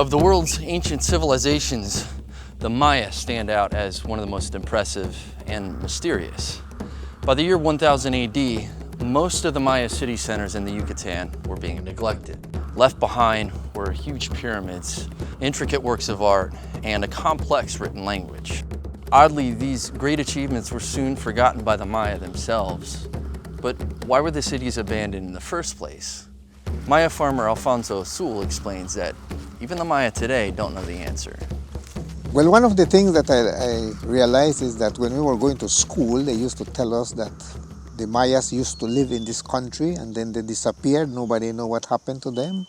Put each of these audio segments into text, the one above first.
Of the world's ancient civilizations, the Maya stand out as one of the most impressive and mysterious. By the year 1000 AD, most of the Maya city centers in the Yucatan were being neglected. Left behind were huge pyramids, intricate works of art, and a complex written language. Oddly, these great achievements were soon forgotten by the Maya themselves. But why were the cities abandoned in the first place? Maya farmer Alfonso Sul explains that even the Maya today don't know the answer. Well, one of the things that I realized is that when we were going to school, they used to tell us that the Mayas used to live in this country and then they disappeared. Nobody knew what happened to them.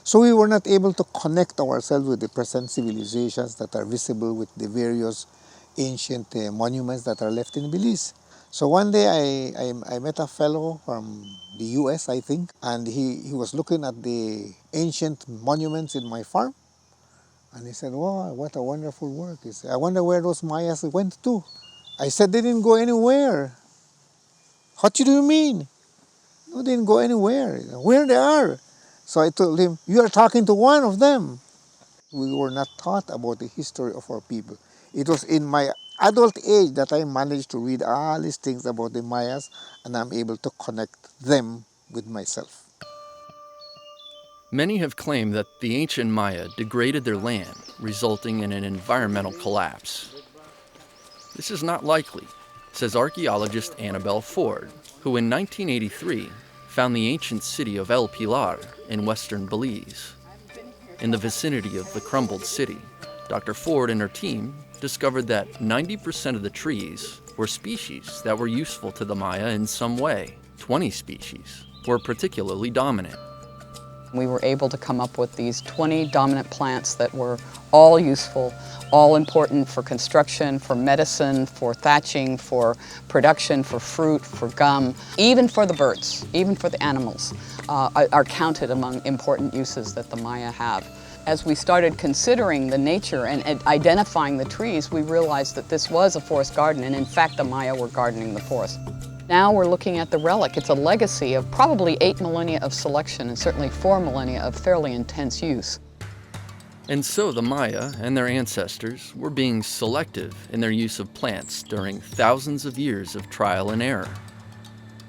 So we were not able to connect ourselves with the present civilizations that are visible with the various ancient monuments that are left in Belize. So one day I met a fellow from the US, I think, and he was looking at the ancient monuments in my farm. And he said, wow, what a wonderful work. He said, I wonder where those Mayas went to. I said, they didn't go anywhere. What do you mean? No, they didn't go anywhere. Where they are? So I told him, you are talking to one of them. We were not taught about the history of our people. It was in my adult age that I managed to read all these things about the Mayas, and I'm able to connect them with myself. Many have claimed that the ancient Maya degraded their land, resulting in an environmental collapse. This is not likely, says archaeologist Annabelle Ford, who in 1983 found the ancient city of El Pilar in western Belize. In the vicinity of the crumbled city, Dr. Ford and her team discovered that 90% of the trees were species that were useful to the Maya in some way. 20 species were particularly dominant. We were able to come up with these 20 dominant plants that were all useful, all important for construction, for medicine, for thatching, for production, for fruit, for gum, even for the birds, even for the animals, are counted among important uses that the Maya have. As we started considering the nature and identifying the trees, we realized that this was a forest garden, and in fact the Maya were gardening the forest. Now we're looking at the relic. It's a legacy of probably 8 millennia of selection and certainly 4 millennia of fairly intense use. And so the Maya and their ancestors were being selective in their use of plants during thousands of years of trial and error.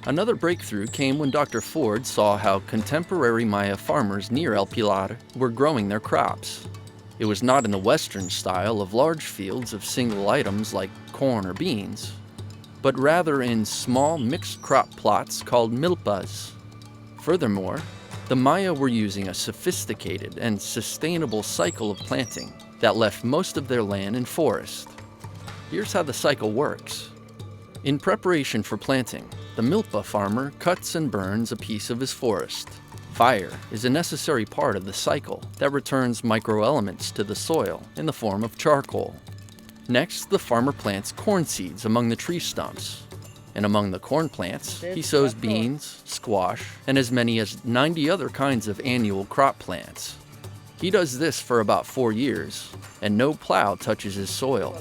Another breakthrough came when Dr. Ford saw how contemporary Maya farmers near El Pilar were growing their crops. It was not in the Western style of large fields of single items like corn or beans, but rather in small mixed crop plots called milpas. Furthermore, the Maya were using a sophisticated and sustainable cycle of planting that left most of their land in forest. Here's how the cycle works. In preparation for planting, the Milpa farmer cuts and burns a piece of his forest. Fire is a necessary part of the cycle that returns microelements to the soil in the form of charcoal. Next, the farmer plants corn seeds among the tree stumps. And among the corn plants, he sows beans, squash, and as many as 90 other kinds of annual crop plants. He does this for about 4 years, and no plow touches his soil.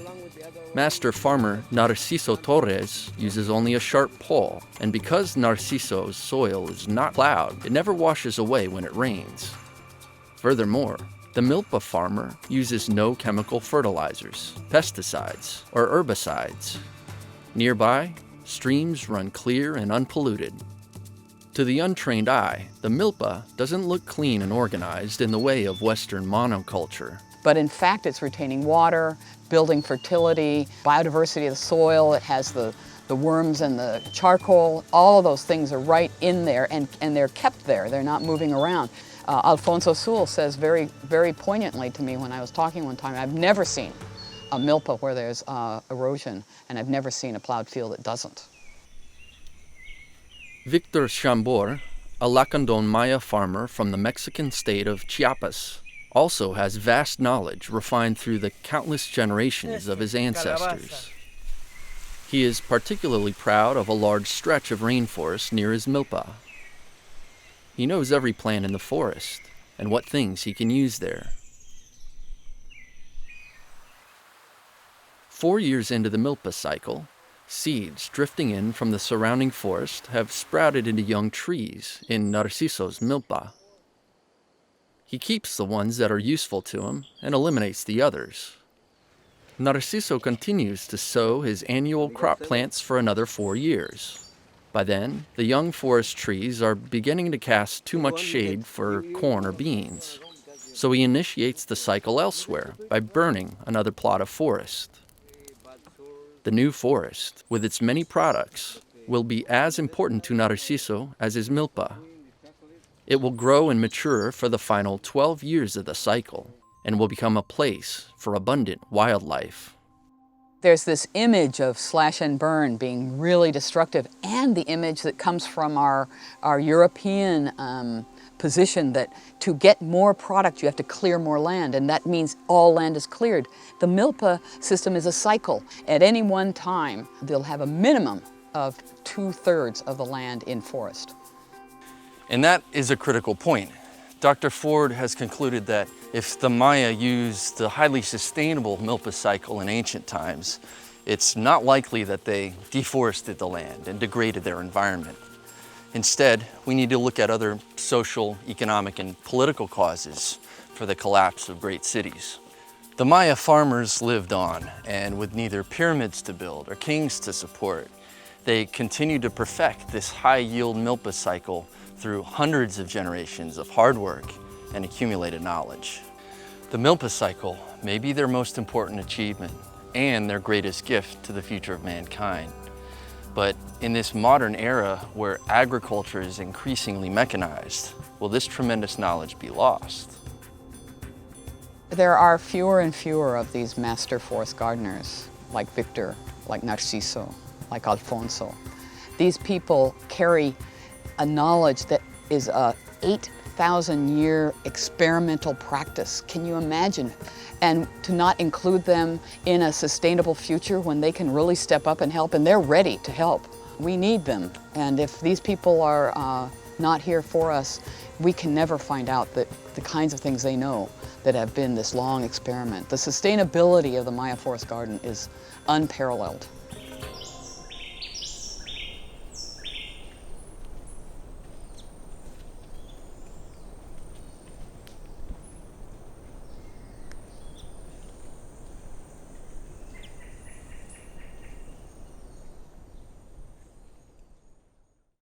Master farmer Narciso Torres uses only a sharp pole, and because Narciso's soil is not plowed, it never washes away when it rains. Furthermore, the Milpa farmer uses no chemical fertilizers, pesticides, or herbicides. Nearby, streams run clear and unpolluted. To the untrained eye, the Milpa doesn't look clean and organized in the way of Western monoculture. But in fact, it's retaining water, building fertility, biodiversity of the soil. It has the worms and the charcoal. All of those things are right in there, and they're kept there. They're not moving around. Alfonso Sul says very, very poignantly to me when I was talking one time, I've never seen a milpa where there's erosion, and I've never seen a plowed field that doesn't. Victor Chambor, a Lacandon Maya farmer from the Mexican state of Chiapas, also has vast knowledge refined through the countless generations of his ancestors. He is particularly proud of a large stretch of rainforest near his milpa. He knows every plant in the forest and what things he can use there. 4 years into the milpa cycle, seeds drifting in from the surrounding forest have sprouted into young trees in Narciso's milpa. He keeps the ones that are useful to him and eliminates the others. Narciso continues to sow his annual crop plants for another 4 years. By then, the young forest trees are beginning to cast too much shade for corn or beans, so he initiates the cycle elsewhere by burning another plot of forest. The new forest, with its many products, will be as important to Narciso as is Milpa. It will grow and mature for the final 12 years of the cycle and will become a place for abundant wildlife. There's this image of slash and burn being really destructive, and the image that comes from our European position that to get more product you have to clear more land, and that means all land is cleared. The Milpa system is a cycle. At any one time, they'll have a minimum of 2/3 of the land in forest. And that is a critical point. Dr. Ford has concluded that if the Maya used the highly sustainable Milpa cycle in ancient times, it's not likely that they deforested the land and degraded their environment. Instead, we need to look at other social, economic, and political causes for the collapse of great cities. The Maya farmers lived on, and with neither pyramids to build or kings to support, they continued to perfect this high-yield Milpa cycle through hundreds of generations of hard work and accumulated knowledge. The Milpa cycle may be their most important achievement and their greatest gift to the future of mankind. But in this modern era where agriculture is increasingly mechanized, will this tremendous knowledge be lost? There are fewer and fewer of these master forest gardeners, like Victor, like Narciso, like Alfonso. These people carry a knowledge that is a 8,000-year experimental practice. Can you imagine? And to not include them in a sustainable future when they can really step up and help, and they're ready to help. We need them, and if these people are not here for us, we can never find out that the kinds of things they know that have been this long experiment. The sustainability of the Maya Forest Garden is unparalleled.